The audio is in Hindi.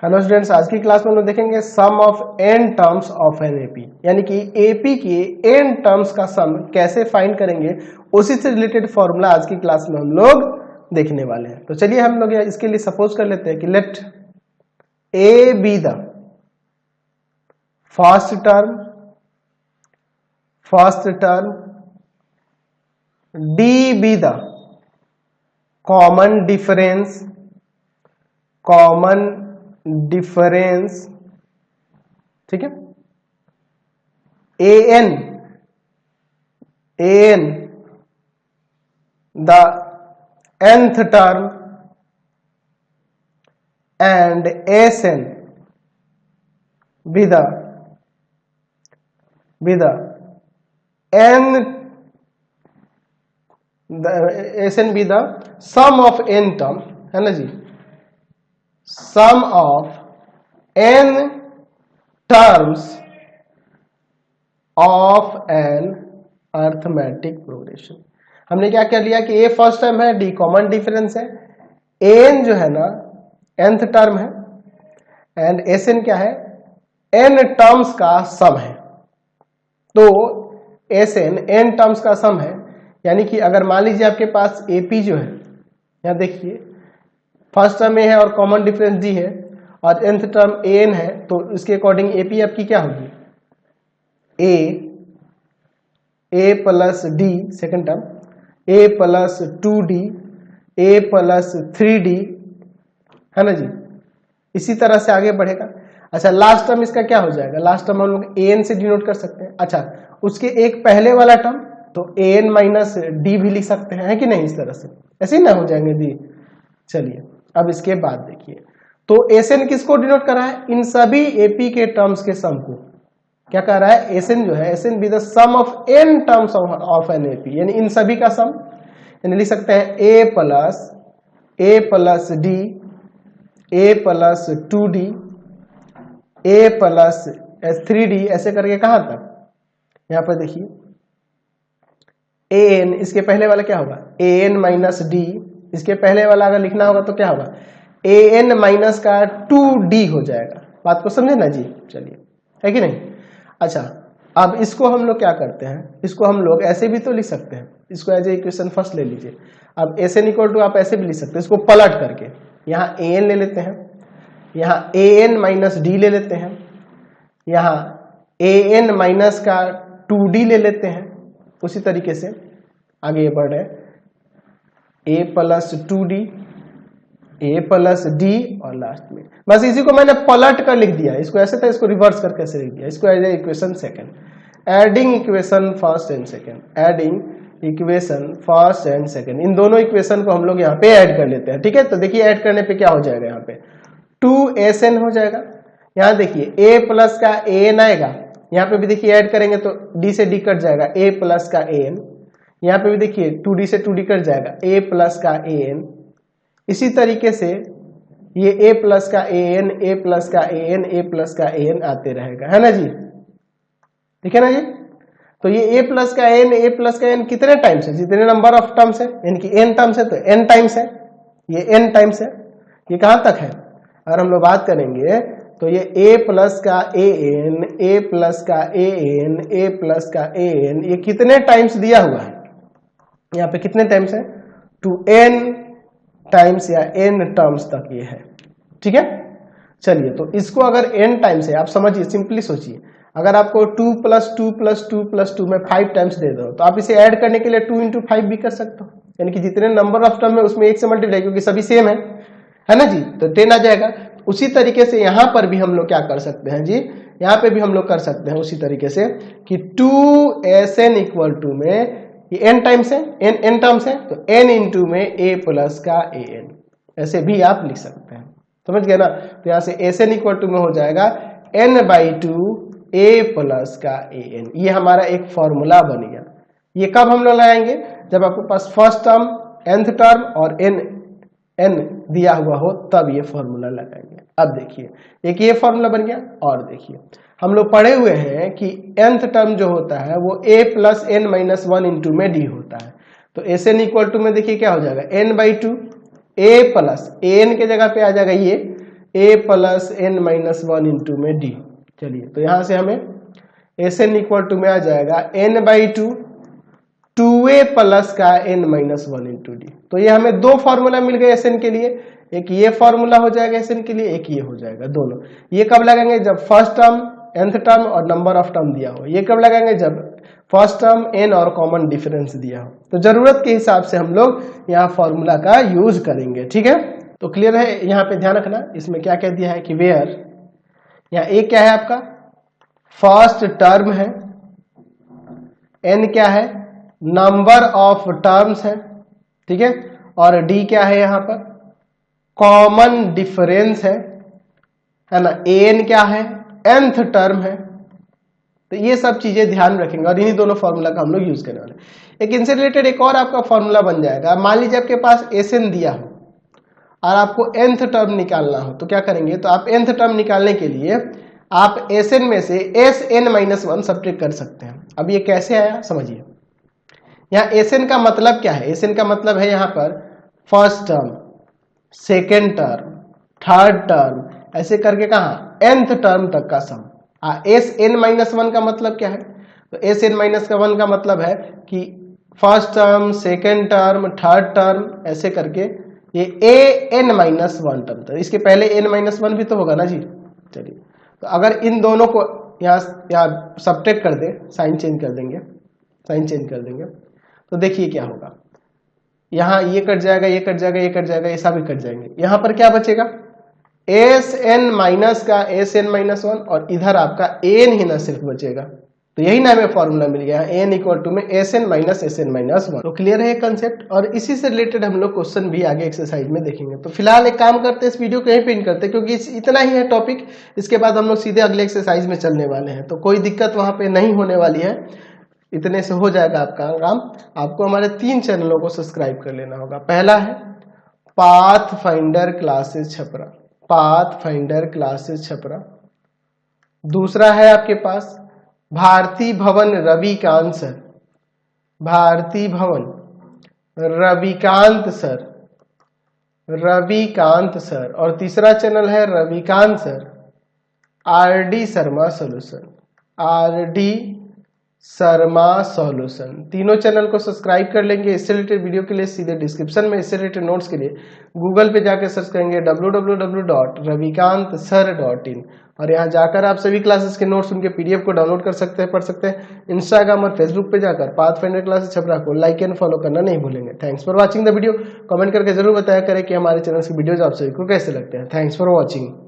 हेलो स्टूडेंट्स, आज की क्लास में हम लोग देखेंगे sum of n terms of an AP, यानी कि एपी के एन टर्म्स का सम कैसे फाइंड करेंगे, उसी से रिलेटेड फॉर्मूला आज की क्लास में हम लोग देखने वाले हैं। तो चलिए हम लोग इसके लिए सपोज कर लेते हैं कि let A be the first term D be the common difference, ठीक है। an the nth term and sn be the sn be the sum of n term, है ना जी, sum of n terms of an arithmetic progression. हमने क्या कर लिया कि a फर्स्ट टर्म है, d कॉमन डिफरेंस है, an जो है ना nth टर्म है एंड sn क्या है, n टर्म्स का सम है। तो sn n टर्म्स का सम है, यानी कि अगर मान लीजिए आपके पास ap जो है, यहां देखिए फर्स्ट टर्म a है और कॉमन डिफरेंस d है और nth टर्म an है, तो इसके अकॉर्डिंग ap आपकी क्या होगी, a plus d second term, a plus 2d, a plus 3d, है ना जी। इसी तरह से आगे बढ़ेगा। अच्छा, लास्ट टर्म इसका क्या हो जाएगा, लास्ट टर्म हम लोग an से डिनोट कर सकते हैं। अच्छा, उसके एक पहले वाला टर्म तो an माइनस d भी लिख सकते हैं, है कि नहीं, इस तरह से ऐसे ही ना हो जाएंगे दी। चलिए अब इसके बाद देखिए, तो sn किसको डिनोट कर रहा है, इन सभी ap के टर्म्स के सम को क्या कर रहा है, sn जो है, sn be the sum of n terms of an ap, यानी इन सभी का सम, यानी लिख सकते हैं a plus d, a plus 2d, a plus 3d, ऐसे करके कहां तक, यहां पर देखिए an, इसके पहले वाला क्या होगा, an माइनस d, इसके पहले वाला अगर लिखना होगा तो क्या होगा, an माइनस का 2d हो जाएगा। बात को समझे ना जी, चलिए, है कि नहीं। अच्छा, अब इसको हम लोग क्या करते हैं, इसको हम लोग ऐसे भी तो लिख सकते हैं, इसको एज ए इक्वेशन फर्स्ट ले लीजिए। अब sn इक्वल टू आप ऐसे भी लिख सकते हैं, इसको पलट करके यहाँ an ले लेते हैं, यहाँ an माइनस d ले लेते हैं, यहाँ an माइनस का 2d ले लेते हैं, उसी तरीके से आगे बढ़ रहे, a plus 2d, a plus d, और लास्ट में बस इसी को मैंने पलट कर लिख दिया, इसको ऐसे था, इसको रिवर्स करके ऐसे लिख दिया, इसको as a equation second, adding equation first and second, adding equation first and second, इन दोनों इक्वेशन को हम लोग यहाँ पे ऐड कर लेते हैं, ठीक है। तो देखिए ऐड करने पे क्या हो जाएगा, यहाँ पे 2sn हो जाएगा, यहाँ देखिए a प्लस का an आएगा, यहाँ पे भी देखिए ऐड करेंगे तो d से d कट जाएगा, a प्लस का an, यहाँ पे भी देखिए 2d से 2d कट जाएगा, a प्लस का an, इसी तरीके से ये a प्लस का an, a प्लस का an, a प्लस का an आते रहेगा, है ना जी, ठीक है ना जी। तो ये a प्लस का n, a प्लस का n कितने टाइम्स है, जितने नंबर ऑफ टर्म्स है, यानी कि n टर्म्स है तो n टाइम्स है, ये n टाइम्स है, ये कहां तक है, अगर हम लोग बात करेंगे तो ये a प्लस का an, a प्लस का an, a प्लस का an, ये कितने टाइम्स दिया हुआ है, यहाँ पे कितने टाइम्स है, 2n टाइम्स या n टर्म्स तक ये है, ठीक है। चलिए, तो इसको अगर n टाइम्स है, आप समझिए, सिंपली सोचिए, अगर आपको 2 प्लस 2 प्लस 2 प्लस 2 में 5 टाइम्स दे दो, तो आप इसे ऐड करने के लिए 2 इंटू 5 भी कर सकते हो, यानी कि जितने नंबर ऑफ टर्म है उसमें 1 से मल्टीप्लाई, क्योंकि सभी सेम है ना जी, तो 10 आ जाएगा। उसी तरीके से यहां पर भी हम लोग क्या कर सकते हैं जी, यहाँ पे भी हम लोग कर सकते हैं उसी तरीके से कि 2sn इक्वल टू में ये n टाइम्स है, n टर्म्स है, तो n इंटू में a प्लस का an, ऐसे भी आप लिख सकते हैं, समझ गए ना। तो यहाँ से sn इक्वल टू में हो जाएगा n/2 a प्लस का an, ये हमारा एक फॉर्मूला बन गया। ये कब हम लोग लगाएंगे, जब आपके पास फर्स्ट टर्म, nth टर्म और n दिया हुआ हो, तब ये फॉर्मूला लगाएंगे। अब देखिए, एक ये फॉर्मूला बन गया, और देखिए हम लोग पढ़े हुए हैं कि nth टर्म जो होता है वो a plus n minus 1 into में d होता है, तो sn इक्वल टू में देखिए क्या हो जाएगा, n/2 a प्लस an के जगह पे आ जाएगा ये a plus n minus 1 into में d। चलिए तो यहां से हमें Sn इक्वल टू में आ जाएगा n बाई 2 2a प्लस का n माइनस 1 इंटू डी। तो ये हमें दो फॉर्मूला मिल गए Sn के लिए, एक ये फॉर्मूला हो जाएगा Sn के लिए, एक ये हो जाएगा, दोनों। ये कब लगाएंगे? जब फर्स्ट टर्म, nth टर्म और नंबर ऑफ टर्म दिया हो। ये कब लगाएंगे? जब फर्स्ट टर्म, n और कॉमन डिफरेंस दिया हो। तो जरूरत के हिसाब से हम लोग यहाँ फॉर्मूला का यूज करेंगे, ठीक है। तो क्लियर है? यहाँ पे ध्यान रखना, इसमें क्या कह दिया है कि वेयर, यहाँ a क्या है आपका? फर्स्ट टर्म है, n क्या है? नंबर ऑफ टर्म्स है, ठीक है, और d क्या है? यहाँ पर कॉमन डिफरेंस है ना। an क्या है? nth टर्म है। तो ये सब चीजें ध्यान रखेंगे और इन्हीं दोनों फॉर्मूला का हम लोग यूज करने वाले। एक इनसे रिलेटेड एक और आपका फॉर्मूला बन जाएगा। मान लीजिए आपके पास Sn दिया हो और आपको nth टर्म निकालना हो, तो क्या करेंगे? तो आप nth टर्म निकालने के लिए आप Sn में से Sn माइनस 1 सब्ट्रैक्ट कर सकते हैं। अब ये कैसे आया समझिए। यहाँ Sn का मतलब क्या है? Sn का मतलब है यहाँ पर first term, second term, third term, ऐसे करके कहा nth टर्म तक का सम। Sn माइनस 1 का मतलब क्या है? तो Sn माइनस 1 का मतलब है कि first term, second term, third term, ऐसे करके ये an माइनस 1 टर्म तक। इसके पहले n माइनस 1 भी तो होगा ना जी। चलिए तो अगर इन दोनों को यहाँ सब्ट्रैक्ट कर दे, साइन चेंज कर देंगे, साइन चेंज कर देंगे, तो देखिए क्या होगा। यहाँ ये कट जाएगा, ये कट जाएगा, ये कट जाएगा, ये सभी कट जाएंगे। यहाँ पर क्या बचेगा? Sn माइनस का Sn माइनस 1 और इधर आपका an ही ना सिर्फ बचेगा। तो यही ना हमें फॉर्मूला मिल गया, n इक्वल टू में Sn माइनस Sn माइनस 1। तो क्लियर है ये कंसेप्ट, और इसी से रिलेटेड हम लोग क्वेश्चन भी आगे एक्सरसाइज में देखेंगे। तो फिलहाल एक काम करते हैं, इस वीडियो को यहीं पे इन करते हैं, क्योंकि इतना ही है टॉपिक। इसके बाद हम लोग सीधे अगले एक्सरसाइज में चलने वाले हैं, तो कोई दिक्कत वहां पे नहीं होने वाली है। इतने से हो जाएगा आपका काम। आपको हमारे 3 चैनलों को सब्सक्राइब कर लेना होगा। पहला है path finder classes Chhapra, path finder classes Chhapra. दूसरा है आपके पास भारती भवन रविकांत सर, भारती भवन रविकांत सर, रविकांत सर। और तीसरा चैनल है Ravikant sir RD Sharma solution, RD Sharma solution. तीनों चैनल को सब्सक्राइब कर लेंगे। इससे रिलेटेड वीडियो के लिए सीधे डिस्क्रिप्शन में, इससे रिलेटेड नोट्स के लिए गूगल पे जाकर सर्च करेंगे www.ravikantsir.in, और यहाँ जाकर आप सभी क्लासेस के नोट्स, उनके PDF को डाउनलोड कर सकते हैं, पढ़ सकते हैं। इंस्टाग्राम और फेसबुक पे जाकर पाथ फाइंडर क्लासेस छपरा को लाइक एंड फॉलो करना नहीं भूलेंगे। Thanks for watching the video. Comment करके जरूर बताया करें कि हमारे चैनल की वीडियोज आप सभी को कैसे लगते हैं। Thanks for watching.